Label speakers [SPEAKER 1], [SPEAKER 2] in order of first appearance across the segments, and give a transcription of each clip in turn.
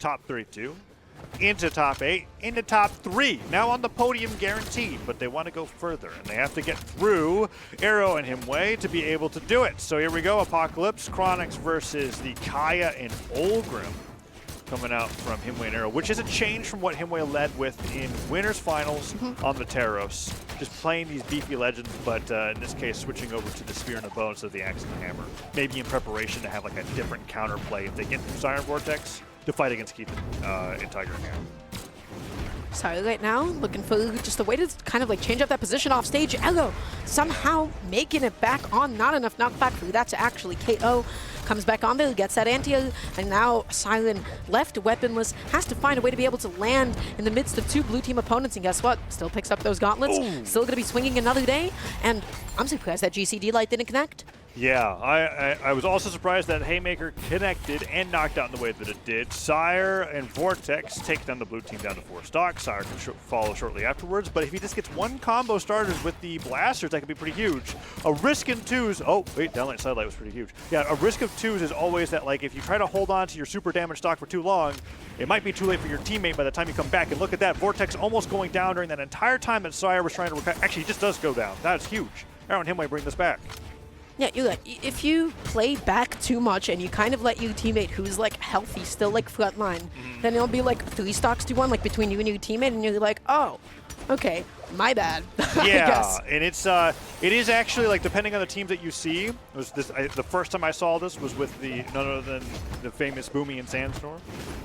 [SPEAKER 1] top 32, into top 8, into top 3. Now on the podium guaranteed, but they want to go further, and they have to get through Arrow and Himwy to be able to do it. So here we go, Apocalypse, Chronix versus the Kaya and Olgrim coming out from Himwy and Arrow, which is a change from what Himwy led with in Winners Finals on the Terros. Just playing these beefy legends, but in this case, switching over to the Spear and the Bow instead of the Axe and the Hammer. Maybe in preparation to have like a different counterplay if they get through Sire and Vortex to fight against Keith and Tiger and Ham.
[SPEAKER 2] Sire right now looking for just a way to kind of like change up that position off stage. Elo somehow making it back on. Not enough knockback for that to actually KO. Comes back on there, gets that anti-air, and now Siren left weaponless, has to find a way to be able to land in the midst of two blue team opponents, and guess what? Still picks up those gauntlets, still going to be swinging another day, and I'm surprised that GCD light didn't connect.
[SPEAKER 1] Yeah, I was also surprised that Haymaker connected and knocked out in the way that it did. Sire and Vortex take down the blue team down to 4 stocks. Sire can follow shortly afterwards, but if he just gets one combo started with the blasters, that could be pretty huge. A risk in 2s, oh wait, downlight sidelight was pretty huge. Yeah, a risk of 2s is always that like if you try to hold on to your super damage stock for too long, it might be too late for your teammate by the time you come back. And look at that, Vortex almost going down during that entire time that Sire was trying to recover. Actually, he just does go down. That's huge. Arrow and Himwy bring this back.
[SPEAKER 2] Yeah, you're like, if you play back too much and you kind of let your teammate who's like healthy, still like frontline, then it'll be like 3 stocks to 1, like between you and your teammate, and you're like, oh, okay, my bad.
[SPEAKER 1] Yeah, and it is actually like depending on the teams that you see. It was this the first time I saw this was with the none other than the famous Boomy and Sandstorm,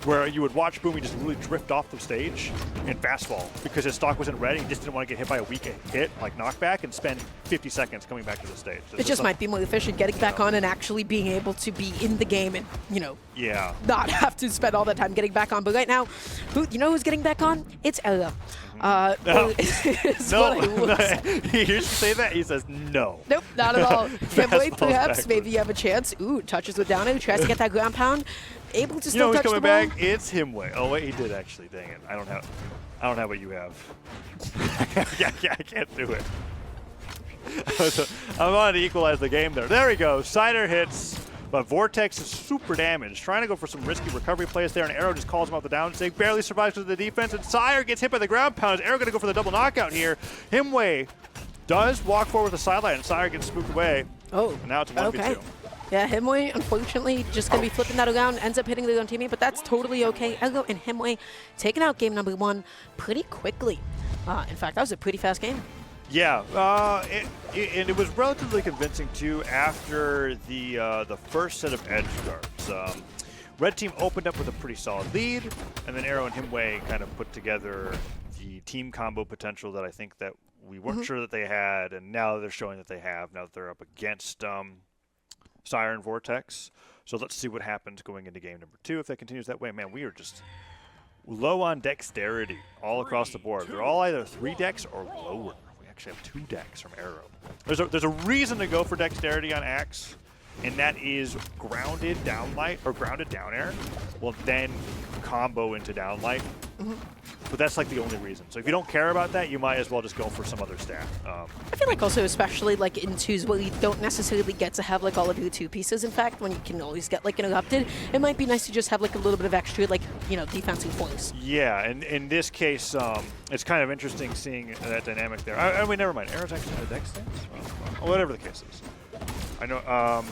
[SPEAKER 1] where you would watch Boomy just really drift off the stage in fast fall because his stock wasn't ready. He just didn't want to get hit by a weak hit like knockback and spend 50 seconds coming back to the stage.
[SPEAKER 2] It just might be more efficient getting back on and actually being able to be in the game and not have to spend all that time getting back on. But right now, who's getting back on? It's Ella.
[SPEAKER 1] No. He hears you say that, he says no.
[SPEAKER 2] Nope, not at all. Himwy, perhaps, maybe you have a chance. Ooh, touches with down air, tries to get that ground pound. Able to still touch the ball.
[SPEAKER 1] Who's coming back? It's Himwy. Oh wait, he did actually. Dang it. I don't have what you have. yeah, I can't do it. I wanted to equalize the game there. There we go. Sire hits. But Vortex is super damaged, trying to go for some risky recovery plays there, and Arrow just calls him off the down stage, barely survives with the defense, and Sire gets hit by the ground pound. Is Arrow going to go for the double knockout here? Himwy does walk forward with the sideline, and Sire gets spooked away. Oh, and now it's 1v2.
[SPEAKER 2] Okay. Yeah, Himwy, unfortunately, just going to be flipping that around, ends up hitting the own teammate, but that's totally okay. Arrow and Himwy taking out game number 1 pretty quickly. In fact, that was a pretty fast game.
[SPEAKER 1] Yeah, and it was relatively convincing too after the first set of edge guards. Red team opened up with a pretty solid lead, and then Arrow and Himwy kind of put together the team combo potential that I think that we weren't sure that they had, and now they're showing that they have. Now that they're up against Sire and Vortex, so let's see what happens going into game number 2 if that continues that way. Man, we are just low on dexterity all across the board. They're all either 3 dex or lower. Actually have 2 decks from Arrow. There's a reason to go for dexterity on Axe, and that is grounded downlight or grounded down air will then combo into downlight. But that's like the only reason. So if you don't care about that, you might as well just go for some other stat.
[SPEAKER 2] I feel like also especially like in 2s where you don't necessarily get to have like all of your 2 pieces. In fact, when you can always get like interrupted, it might be nice to just have like a little bit of extra like defensive points.
[SPEAKER 1] Yeah, and in this case, it's kind of interesting seeing that dynamic there. I mean, never mind. Arrow's actually a dex stance? Well, whatever the case is. I know.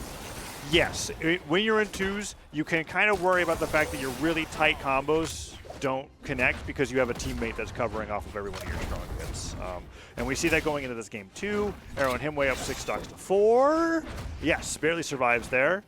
[SPEAKER 1] Yes, when you're in 2s, you can kind of worry about the fact that your really tight combos don't connect because you have a teammate that's covering off of every one of your strong hits. And we see that going into this game 2. Arrow and Himwy up 6 stocks to 4. Yes, barely survives there.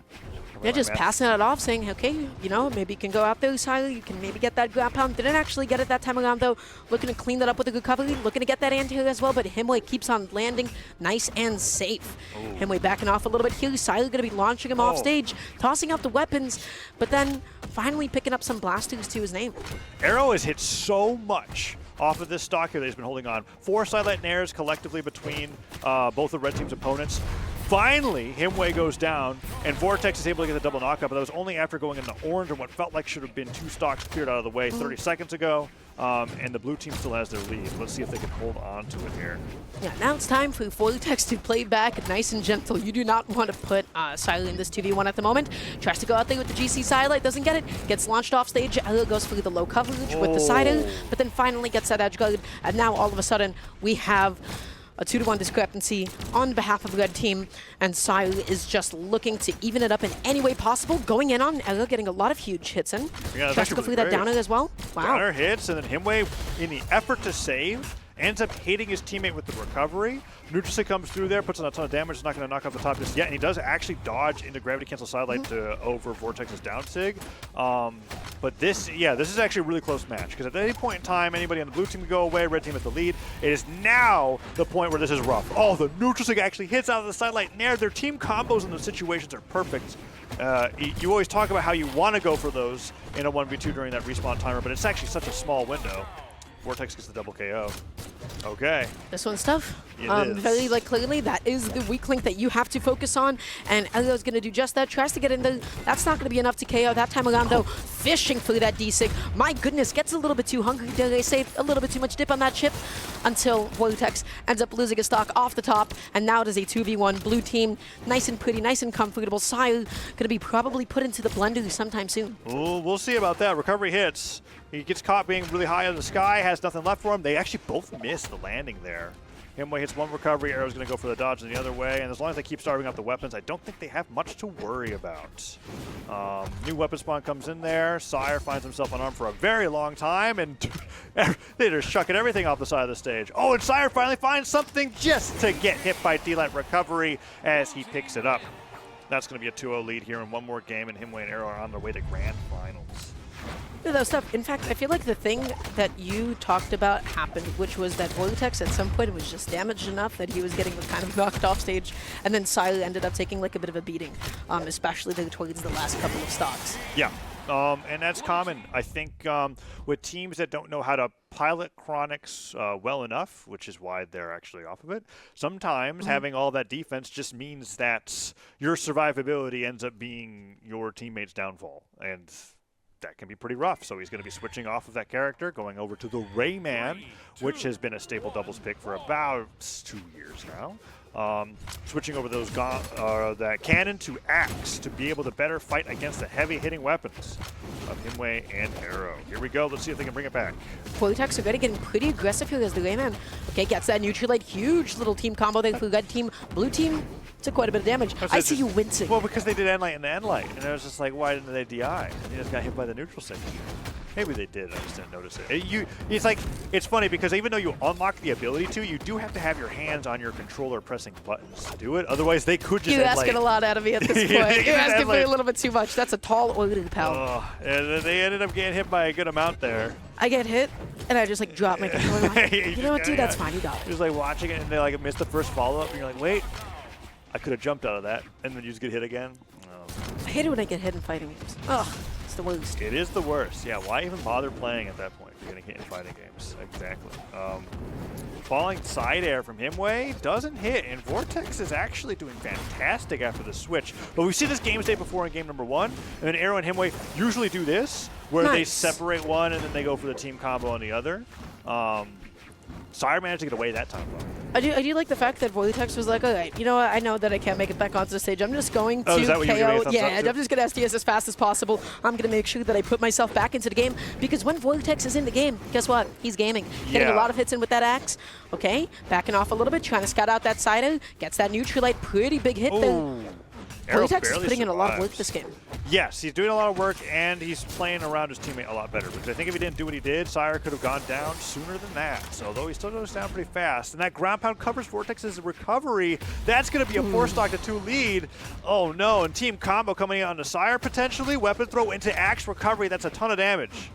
[SPEAKER 2] Yeah, just passing it off, saying, okay, maybe you can go out there, Sire, you can maybe get that ground pound. Didn't actually get it that time around, though. Looking to clean that up with a recovery, looking to get that anti-hit as well, but Himwy keeps on landing nice and safe. Himwy backing off a little bit here. Sire going to be launching him off stage, tossing out the weapons, but then finally picking up some blasters to his name.
[SPEAKER 1] Arrow has hit so much off of this stock here that he's been holding on. 4 sidelight nairs collectively between both the red team's opponents. Finally, Himwy goes down, and Vortex is able to get the double knockup, but that was only after going into orange and what felt like should have been 2 stocks cleared out of the way 30 seconds ago. And the blue team still has their lead. Let's see if they can hold on to it here.
[SPEAKER 2] Yeah, now it's time for Vortex to play back nice and gentle. You do not want to put Sire in this 2v1 at the moment. Tries to go out there with the GC Sidelight, doesn't get it. Gets launched off stage. Elo goes for the low coverage with the Sire, but then finally gets that edge guard. And now all of a sudden, we have a 2-to-1 discrepancy on behalf of the red team, and Sire is just looking to even it up in any way possible. Going in on Elo, getting a lot of huge hits in.
[SPEAKER 1] Yeah,
[SPEAKER 2] tries to go through that downer as well. Wow.
[SPEAKER 1] Downer hits, and then Himwy, in the effort to save, ends up hitting his teammate with the recovery. Neutrally comes through there, puts on a ton of damage. It's not going to knock off the top just yet, and he does actually dodge into gravity cancel sidelight to over Vortex's down sig. But this is actually a really close match, because at any point in time, anybody on the blue team can go away, red team at the lead. It is now the point where this is rough. Oh, the neutral sig actually hits out of the sidelight nair. Their team combos in those situations are perfect. You always talk about how you want to go for those in a 1v2 during that respawn timer, but it's actually such a small window. Vortex gets the double KO. Okay.
[SPEAKER 2] This one's tough.
[SPEAKER 1] It is.
[SPEAKER 2] Very clearly, that is the weak link that you have to focus on, and Elio's going to do just that. Tries to get in there. That's not going to be enough to KO that time around, though. Fishing for that D-Sig. My goodness, gets a little bit too hungry. They saved a little bit too much dip on that chip until Vortex ends up losing a stock off the top, and now it is a 2v1. Blue team, nice and pretty, nice and comfortable. Sire going to be probably put into the blender sometime soon.
[SPEAKER 1] Ooh, we'll see about that. Recovery hits. He gets caught being really high in the sky, has nothing left for him. They actually both miss the landing there. Himwy hits one recovery, Arrow's going to go for the dodge in the other way, and as long as they keep starving up the weapons, I don't think they have much to worry about. New weapon spawn comes in there. Sire finds himself unarmed for a very long time, and they're just chucking everything off the side of the stage. Oh, and Sire finally finds something just to get hit by D-Light recovery as he picks it up. That's going to be a 2-0 lead here in one more game, and Himwy and Arrow are on their way to grand finals.
[SPEAKER 2] Yeah, that was tough. In fact, I feel like the thing that you talked about happened, which was that Vortex at some point was just damaged enough that he was getting kind of knocked off stage, and then Sire ended up taking like a bit of a beating, especially towards the last couple of stocks.
[SPEAKER 1] Yeah, and that's common, I think, with teams that don't know how to pilot Chronics well enough, which is why they're actually off of it. Sometimes having all that defense just means that your survivability ends up being your teammate's downfall, and that can be pretty rough. So he's going to be switching off of that character, going over to the Rayman, which has been a staple doubles pick for about 2 years now. Switching over those that cannon to axe to be able to better fight against the heavy-hitting weapons of Himwy and Arrow. Here we go. Let's see if they can bring it back.
[SPEAKER 2] Vortex are getting pretty aggressive here as the Rayman. Okay, gets that neutral light. Huge little team combo there for red team. Blue team took quite a bit of damage. I see you wincing.
[SPEAKER 1] Well, because they did Endlight and Endlight, and I was just like, why didn't they DI? And he just got hit by the neutral section. Maybe they did, I just didn't notice it. It's like, it's funny because even though you unlock the ability to, you do have to have your hands on your controller pressing buttons to do it. Otherwise, they could just
[SPEAKER 2] You're asking a lot out of me at this point. You're asking for a little bit too much. That's a tall order, pal.
[SPEAKER 1] And then they ended up getting hit by a good amount there.
[SPEAKER 2] I get hit, and I just like drop my controller. Like, you know what, dude? That's fine. You got it.
[SPEAKER 1] Just like watching it, and they like missed the first follow-up, and you're like, wait, I could have jumped out of that, and then you just get hit again.
[SPEAKER 2] I hate it when I get hit in fighting games. Ugh, it's the worst.
[SPEAKER 1] It is the worst. Yeah, why even bother playing at that point if you're getting hit in fighting games? Exactly. Falling side air from Himwy doesn't hit, and Vortex is actually doing fantastic after the switch. But we see this game state before in game number 1, and then Arrow and Himwy usually do this, where they separate one and then they go for the team combo on the other. Sire managed to get away that time, though.
[SPEAKER 2] I do like the fact that Vortex was like, all right, you know what? I know that I can't make it back onto the stage. I'm just going to
[SPEAKER 1] is that what you were
[SPEAKER 2] KO.
[SPEAKER 1] giving a thumbs up to?
[SPEAKER 2] I'm just going to SDS as fast as possible. I'm going to make sure that I put myself back into the game, because when Vortex is in the game, guess what? He's gaming. Getting a lot of hits in with that axe. Okay, backing off a little bit, trying to scout out that side. Gets that neutral light. Pretty big hit there. Vortex is putting in a lot of work this game.
[SPEAKER 1] Yes, he's doing a lot of work, and he's playing around his teammate a lot better. Because I think if he didn't do what he did, Sire could have gone down sooner than that. So, although he still goes down pretty fast. And that ground pound covers Vortex's recovery. That's going to be a 4-stock to 2 lead. Oh, no. And team combo coming in on the Sire, potentially. Weapon throw into axe recovery. That's a ton of damage.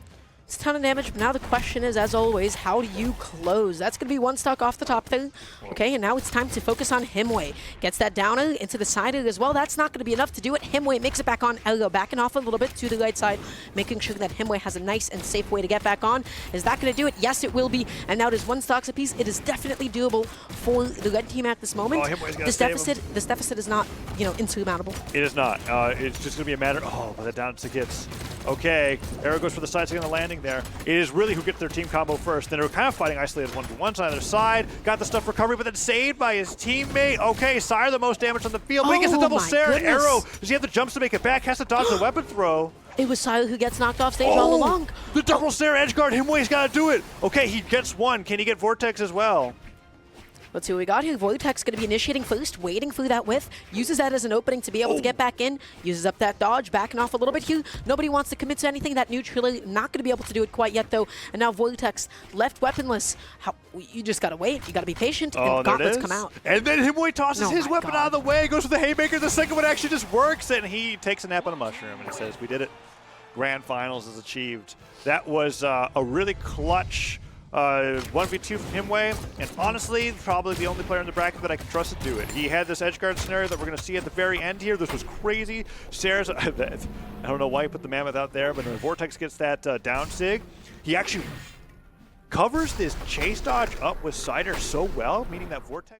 [SPEAKER 2] It's a ton of damage, but now the question is, as always, how do you close? That's going to be one stock off the top there. Okay, and now it's time to focus on Himwy. Gets that down into the side as well. That's not going to be enough to do it. Himwy makes it back on. Elgo backing off a little bit to the right side, making sure that Himwy has a nice and safe way to get back on. Is that going to do it? Yes, it will be. And now it is one stocks apiece. It is definitely doable for the red team at this moment. This deficit is not, insurmountable.
[SPEAKER 1] It is not. It's just going to be a matter. Oh, but the down to gets. Okay, Arrow goes for the side second on the landing there. It is really who gets their team combo first. Then they're kind of fighting isolated 1v1s on either side. Got the stuff recovery, but then saved by his teammate. Okay, Sire the most damage on the field. But he gets the double Sire. Arrow, does he have the jumps to make it back? Has to dodge the weapon throw.
[SPEAKER 2] It was Sire who gets knocked off stage all along.
[SPEAKER 1] The double Sire edge guard. Himwy's got to do it. Okay, he gets one. Can he get Vortex as well?
[SPEAKER 2] Let's see what we got here. Vortex going to be initiating first, waiting for that whiff, uses that as an opening to be able to get back in, uses up that dodge, backing off a little bit here. Nobody wants to commit to anything. That neutrally not going to be able to do it quite yet, though. And now Vortex left weaponless. You just got to wait. You got to be patient, and gauntlets come out.
[SPEAKER 1] And then Himwy tosses his weapon out of the way, goes for the haymaker. The second one actually just works, and he takes a nap on a mushroom, and he says, we did it. Grand Finals is achieved. That was a really clutch 1v2 from Himwy, and honestly, probably the only player in the bracket that I can trust to do it. He had this edgeguard scenario that we're going to see at the very end here. This was crazy. Sire's, I don't know why he put the Mammoth out there, but when Vortex gets that down sig, he actually covers this chase dodge up with Sire so well, meaning that Vortex